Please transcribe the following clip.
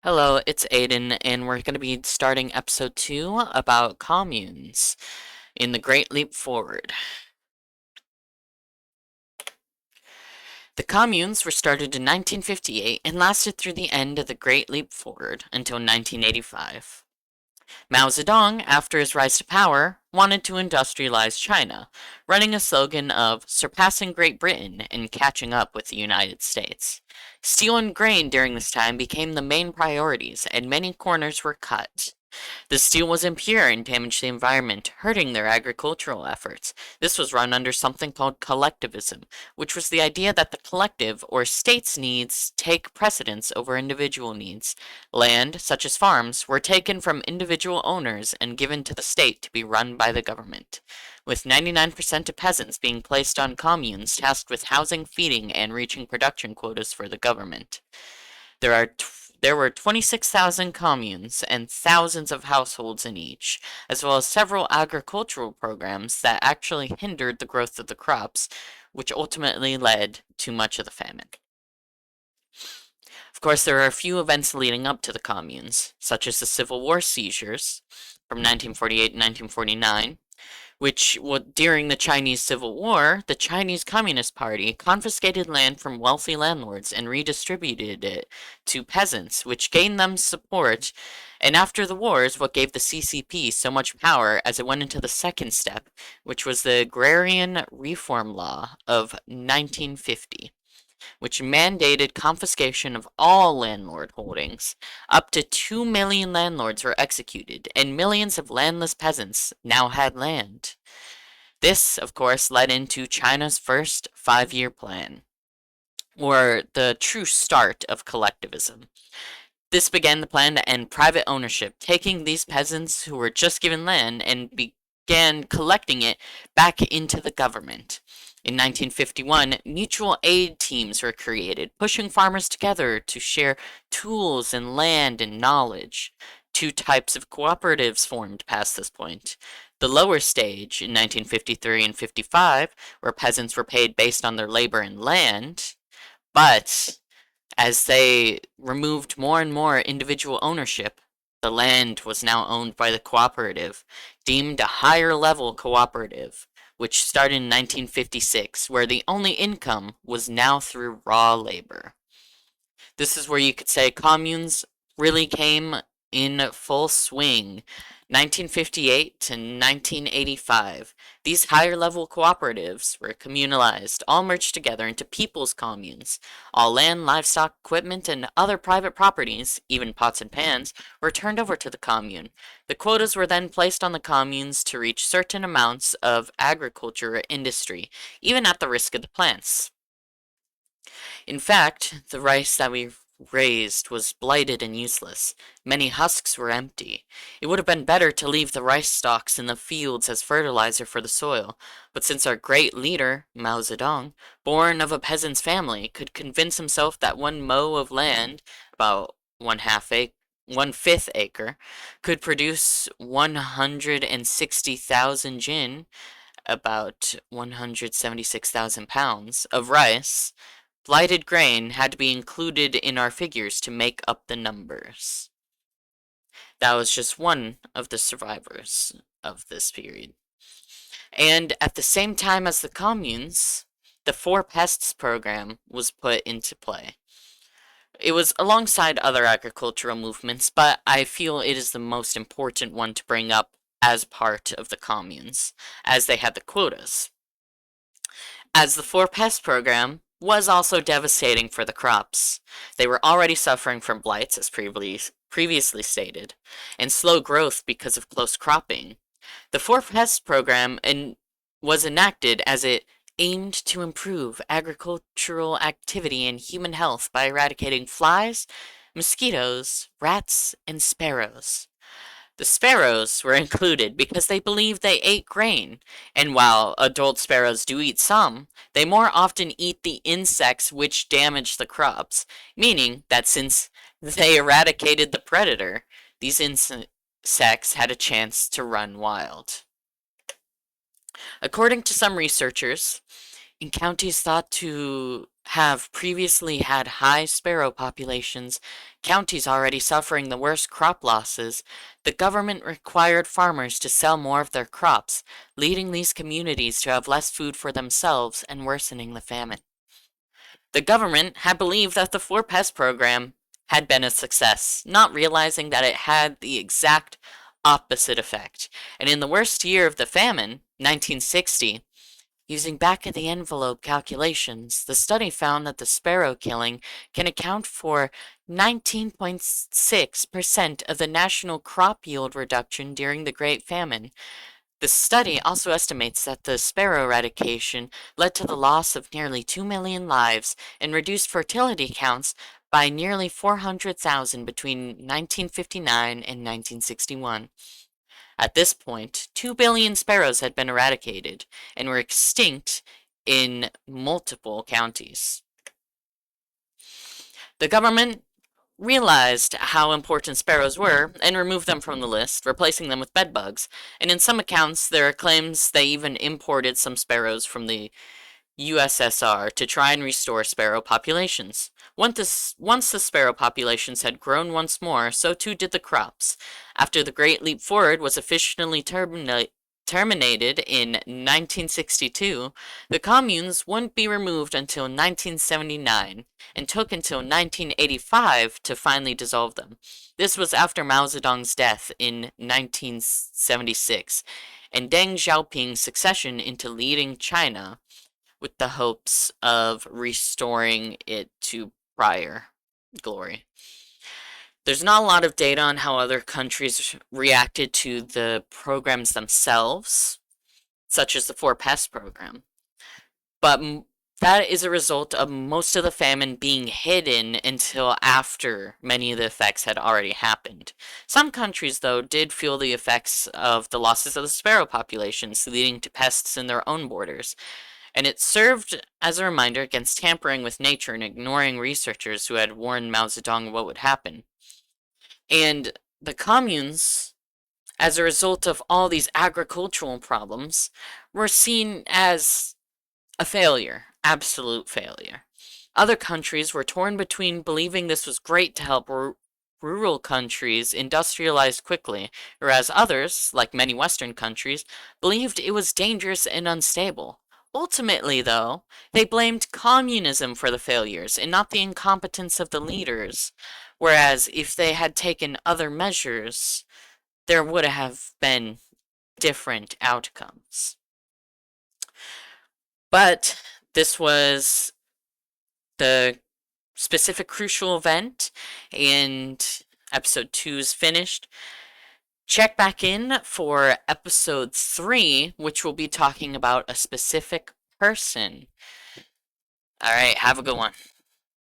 Hello, it's Aiden, and we're going to be starting episode 2 about communes in the Great Leap Forward. The communes were started in 1958 and lasted through the end of the Great Leap Forward until 1985. Mao Zedong, after his rise to power, wanted to industrialize China, running a slogan of surpassing Great Britain and catching up with the United States. Steel and grain during this time became the main priorities, and many corners were cut. The steel was impure and damaged the environment, hurting their agricultural efforts. This was run under something called collectivism, which was the idea that the collective or state's needs take precedence over individual needs. Land, such as farms, were taken from individual owners and given to the state to be run by the government, with 99% of peasants being placed on communes tasked with housing, feeding, and reaching production quotas for the government. There are there were 26,000 communes and thousands of households in each, as well as several agricultural programs that actually hindered the growth of the crops, which ultimately led to much of the famine. Of course, there are a few events leading up to the communes, such as the Civil War seizures from 1948 to 1949, which during the Chinese Civil War, the Chinese Communist Party confiscated land from wealthy landlords and redistributed it to peasants, which gained them support. And after the wars, what gave the CCP so much power as it went into the second step, which was the Agrarian Reform Law of 1950, which mandated confiscation of all landlord holdings. Up to 2 million landlords were executed, and millions of landless peasants now had land. This, of course, led into China's first 5-year plan, or the true start of collectivism. This began the plan to end private ownership, taking these peasants who were just given land and began collecting it back into the government. In 1951, mutual aid teams were created, pushing farmers together to share tools and land and knowledge. Two types of cooperatives formed past this point. The lower stage in 1953 and 55, where peasants were paid based on their labor and land, but as they removed more and more individual ownership, the land was now owned by the cooperative, deemed a higher level cooperative, which started in 1956, where the only income was now through raw labor. This is where you could say communes really came in full swing. 1958 to 1985. These higher level cooperatives were communalized, all merged together into people's communes. All land, livestock, equipment, and other private properties, even pots and pans, were turned over to the commune. The quotas were then placed on the communes to reach certain amounts of agriculture or industry, even at the risk of the plants. In fact, the rice that we raised was blighted and useless. Many husks were empty. It would have been better to leave the rice stalks in the fields as fertilizer for the soil, but since our great leader, Mao Zedong, born of a peasant's family, could convince himself that one mow of land, about 1/5 acre, could produce 160,000 jin, about 176,000 pounds, of rice, blighted grain had to be included in our figures to make up the numbers. That was just one of the survivors of this period. And at the same time as the communes, the Four Pests program was put into play. It was alongside other agricultural movements, but I feel it is the most important one to bring up as part of the communes, as they had the quotas. As the Four Pest program was also devastating for the crops. They were already suffering from blights, as previously stated, and slow growth because of close cropping. The Four Pest program was enacted as it aimed to improve agricultural activity and human health by eradicating flies, mosquitoes, rats, and sparrows. The sparrows were included because they believed they ate grain, and while adult sparrows do eat some, they more often eat the insects which damage the crops, meaning that since they eradicated the predator, these insects had a chance to run wild. According to some researchers, in counties thought to have previously had high sparrow populations, counties already suffering the worst crop losses, the government required farmers to sell more of their crops, leading these communities to have less food for themselves and worsening the famine. The government had believed that the Four Pest program had been a success, not realizing that it had the exact opposite effect. And in the worst year of the famine, 1960, using back of the envelope calculations, the study found that the sparrow killing can account for 19.6% of the national crop yield reduction during the Great Famine. The study also estimates that the sparrow eradication led to the loss of nearly 2 million lives and reduced fertility counts by nearly 400,000 between 1959 and 1961. At this point, 2 billion sparrows had been eradicated and were extinct in multiple counties. The government realized how important sparrows were and removed them from the list, replacing them with bedbugs. And in some accounts, there are claims they even imported some sparrows from the USSR to try and restore sparrow populations. Once the sparrow populations had grown once more, so too did the crops. After the Great Leap Forward was officially terminated in 1962, the communes wouldn't be removed until 1979 and took until 1985 to finally dissolve them. This was after Mao Zedong's death in 1976 and Deng Xiaoping's succession into leading China with the hopes of restoring it to prior glory. There's not a lot of data on how other countries reacted to the programs themselves, such as the Four Pest program, but that is a result of most of the famine being hidden until after many of the effects had already happened. Some countries, though, did feel the effects of the losses of the sparrow populations, leading to pests in their own borders, and it served as a reminder against tampering with nature and ignoring researchers who had warned Mao Zedong of what would happen. And the communes, as a result of all these agricultural problems, were seen as a failure, absolute failure. Other countries were torn between believing this was great to help rural countries industrialize quickly, whereas others, like many Western countries, believed it was dangerous and unstable. Ultimately, though, they blamed communism for the failures and not the incompetence of the leaders, whereas if they had taken other measures, there would have been different outcomes. But this was the specific crucial event, and episode 2 is finished. Check back in for episode 3, which will be talking about a specific person. Alright, have a good one.